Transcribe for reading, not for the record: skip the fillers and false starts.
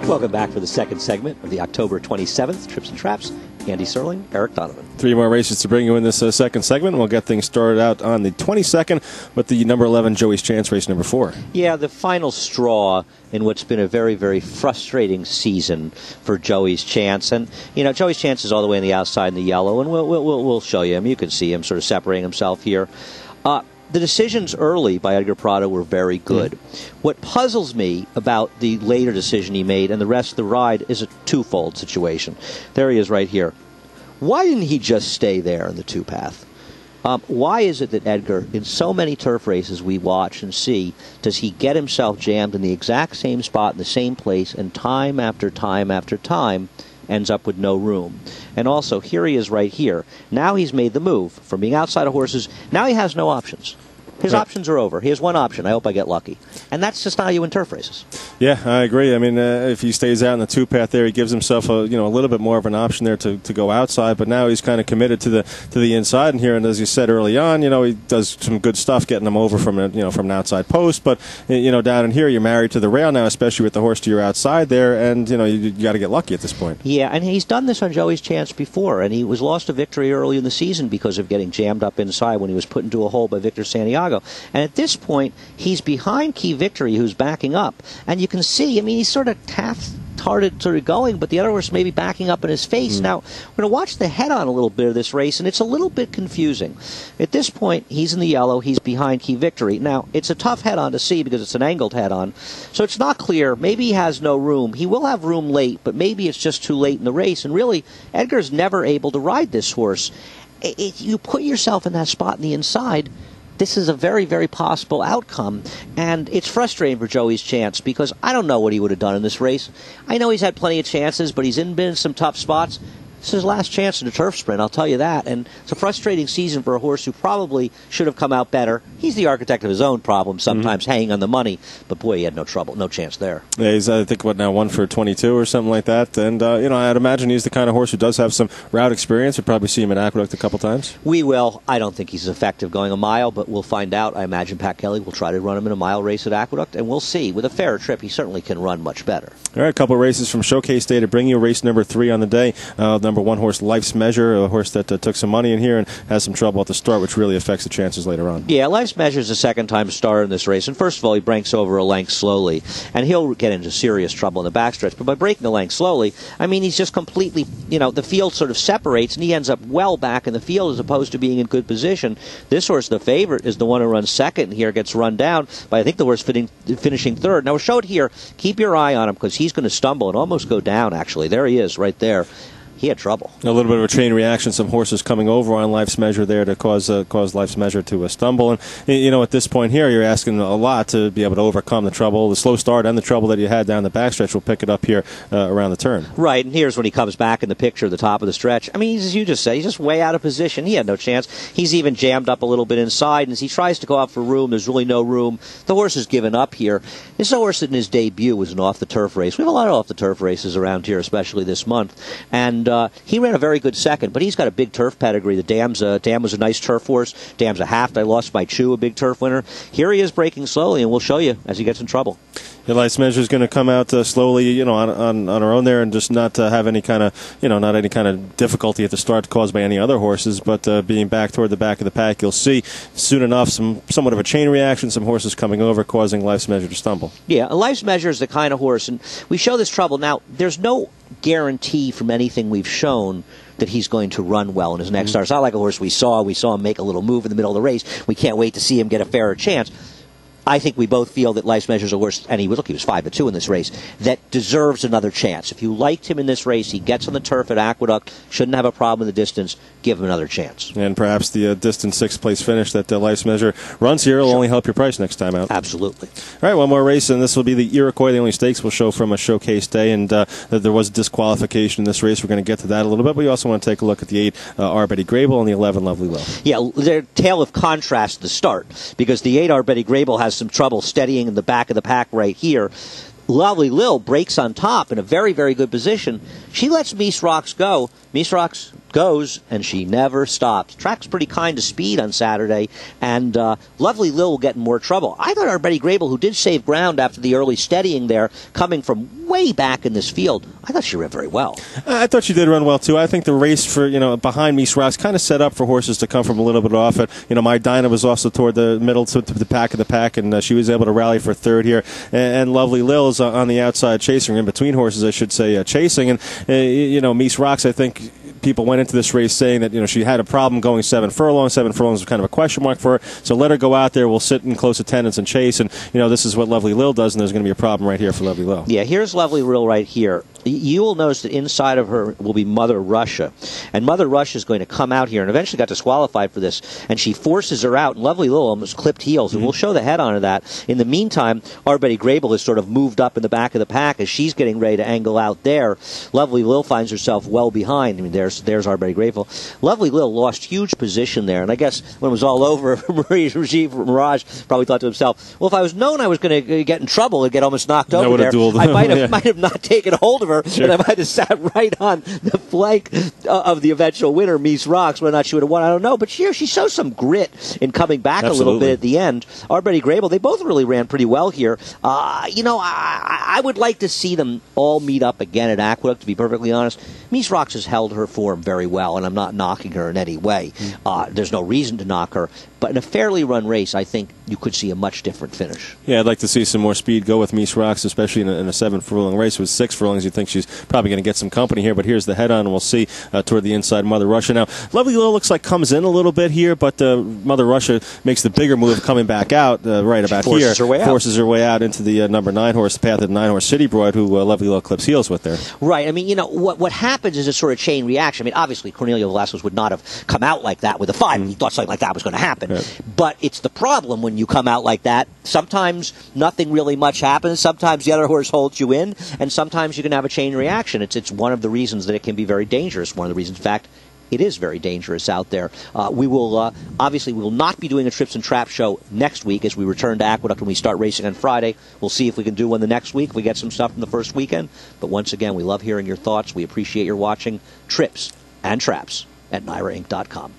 Welcome back for the second segment of the October 27th Trips and Traps. Andy Serling, Eric Donovan. 3 more races to bring you in this second segment. We'll get things started out on the 22nd with the number 11 Joey's Chance race number 4. Yeah, the final straw in what's been a very, very frustrating season for Joey's Chance. And, you know, Joey's Chance is all the way on the outside in the yellow, and we'll show you him. You can see him sort of separating himself here. The decisions early by Edgar Prado were very good. What puzzles me about the later decision he made and the rest of the ride is a twofold situation. There he is right here. Why didn't he just stay there in the two-path? Why is it that Edgar, in so many turf races we watch and see, does he get himself jammed in the exact same spot in the same place, and time after time after time ends up with no room? And also, here he is right here. Now he's made the move from being outside of horses. Now he has no options. His options are over. He has one option. I hope I get lucky. And that's just not how you win turf races. Yeah, I agree. I mean, if he stays out in the two-path there, he gives himself a little bit more of an option there to go outside. But now he's kind of committed to the inside. And here, and as you said early on, he does some good stuff getting them over from an outside post. But down in here, you're married to the rail now, especially with the horse to your outside there, and you got to get lucky at this point. Yeah, and he's done this on Joey's Chance before, and he was lost a victory early in the season because of getting jammed up inside when he was put into a hole by Victor Santiago. And at this point, he's behind Key Victory, who's backing up. And you can see, I mean, he's sort of half-hearted sort of going, but the other horse may be backing up in his face. Now, we're going to watch the head-on a little bit of this race, and it's a little bit confusing. At this point, he's in the yellow. He's behind Key Victory. Now, it's a tough head-on to see because it's an angled head-on. So it's not clear. Maybe he has no room. He will have room late, but maybe it's just too late in the race. And really, Edgar's never able to ride this horse. You put yourself in that spot in the inside, this is a very, very possible outcome, and it's frustrating for Joey's Chance because I don't know what he would have done in this race. I know he's had plenty of chances, but he's been in some tough spots. This is his last chance in a turf sprint, I'll tell you that. And it's a frustrating season for a horse who probably should have come out better. He's the architect of his own problems, sometimes hanging on the money. But, boy, he had no chance there. Yeah, he's, I think, 1 for 22 or something like that. And, I'd imagine he's the kind of horse who does have some route experience. We'll probably see him at Aqueduct a couple times. We will. I don't think he's effective going a mile, but we'll find out. I imagine Pat Kelly will try to run him in a mile race at Aqueduct, and we'll see. With a fairer trip, he certainly can run much better. All right, a couple of races from Showcase Day to bring you. Race number 3 on the day. Number 1 horse, Life's Measure, a horse that took some money in here and has some trouble at the start, which really affects the chances later on. Yeah, Life's Measure is a second-time starter in this race, and first of all, he breaks over a length slowly, and he'll get into serious trouble in the backstretch. But by breaking a length slowly, I mean he's just completely, the field sort of separates, and he ends up well back in the field as opposed to being in good position. This horse, the favorite, is the one who runs second, and here gets run down by, I think, the horse finishing third. Now, we're showed here, keep your eye on him because he's going to stumble and almost go down, actually. There he is, right there. He had trouble. A little bit of a chain reaction. Some horses coming over on Life's Measure there to cause Life's Measure to stumble. And, at this point here, you're asking a lot to be able to overcome the trouble. The slow start and the trouble that you had down the backstretch will pick it up here around the turn. Right, and here's when he comes back in the picture at the top of the stretch. I mean, as you just said, he's just way out of position. He had no chance. He's even jammed up a little bit inside, and as he tries to go out for room, there's really no room. The horse has given up here. This is a horse that in his debut was an off-the-turf race. We have a lot of off-the-turf races around here, especially this month. And he ran a very good second, but he's got a big turf pedigree. The Dam was a nice turf horse. Dam's a half. I Lost My Chew, a big turf winner. Here he is breaking slowly, and we'll show you as he gets in trouble. Life's Measure is going to come out slowly, on her own there, and just not have any kind of, not any kind of difficulty at the start caused by any other horses. But being back toward the back of the pack, you'll see soon enough somewhat of a chain reaction. Some horses coming over, causing Life's Measure to stumble. Yeah, Life's Measure is the kind of horse, and we show this trouble now. There's no guarantee from anything we've shown that he's going to run well in his next start. It's not like a horse we saw him make a little move in the middle of the race. We can't wait to see him get a fairer chance. I think we both feel that Life's Measure is a horse, and he was 5-2 in this race, that deserves another chance. If you liked him in this race, he gets on the turf at Aqueduct, shouldn't have a problem in the distance, give him another chance. And perhaps the distant sixth-place finish that Life's Measure runs here will only help your price next time out. Absolutely. All right, one more race, and this will be the Iroquois, the only stakes we'll show from a Showcase Day, and there was a disqualification in this race. We're going to get to that a little bit, but we also want to take a look at the 8, R. Betty Grable, and the 11, Lovely Will. Yeah, they're a tale of contrast at the start, because the 8, R. Betty Grable has some trouble steadying in the back of the pack right here. Lovely Lil breaks on top in a very, very good position. She lets Mies Rocks go. Mies Rocks goes, and she never stops. Track's pretty kind to speed on Saturday, and Lovely Lil will get in more trouble. I thought our Betty Grable, who did save ground after the early steadying there, coming from way back in this field, I thought she ran very well. I thought she did run well, too. I think the race for, behind Mies Rocks kind of set up for horses to come from a little bit off it. My Dinah was also toward the middle to the pack of the pack, and she was able to rally for third here. And Lovely Lil is on the outside chasing, in between horses, I should say, chasing. And, Mies Rocks, I think people went into this race saying that she had a problem going 7 furlongs. 7 furlongs was kind of a question mark for her. So let her go out there. We'll sit in close attendance and chase. And this is what Lovely Lil does, and there's going to be a problem right here for Lovely Lil. Yeah, here's Lovely Lil right here. You will notice that inside of her will be Mother Russia. And Mother Russia is going to come out here and eventually got disqualified for this. And she forces her out. And Lovely Lil almost clipped heels. And we'll show the head on of that. In the meantime, our Betty Grable is sort of moved up in the back of the pack as she's getting ready to angle out there. Lovely Lil finds herself well behind. I mean, there's our Betty Grable. Lovely Lil lost huge position there. And I guess when it was all over, Mirage probably thought to himself, well, if I was known I was going to get in trouble and get almost knocked over there, I might have not taken hold of her. Sure. And I might have sat right on the flank of the eventual winner, Mies Rocks. Whether or not she would have won, I don't know. But she shows some grit in coming back a little bit at the end. Our Betty Grable, they both really ran pretty well here. I would like to see them all meet up again at Aqueduct, to be perfectly honest. Mies Rocks has held her form very well, and I'm not knocking her in any way. There's no reason to knock her. But in a fairly run race, I think you could see a much different finish. Yeah, I'd like to see some more speed go with Mies Rocks, especially in a 7 furlong race. With 6 furlongs, you think she's probably going to get some company here. But here's the head on, and we'll see toward the inside Mother Russia. Now, Lovely Lil looks like comes in a little bit here, but Mother Russia makes the bigger move coming back out right about here. Forces her way out into the number 9 horse, the path of the 9 horse City Broad, who Lovely Lil clips heels with there. Right. I mean, what happens is a sort of chain reaction. I mean, obviously, Cornelio Velasquez would not have come out like that with a 5. He thought something like that was going to happen. Right. But it's the problem when you come out like that. Sometimes nothing really much happens. Sometimes the other horse holds you in, and sometimes you can have a chain reaction. It's one of the reasons that it can be very dangerous. One of the reasons, in fact, it is very dangerous out there. We will not be doing a Trips and Traps show next week as we return to Aqueduct when we start racing on Friday. We'll see if we can do one the next week. We get some stuff from the first weekend. But once again, we love hearing your thoughts. We appreciate your watching Trips and Traps at NYRAInc.com.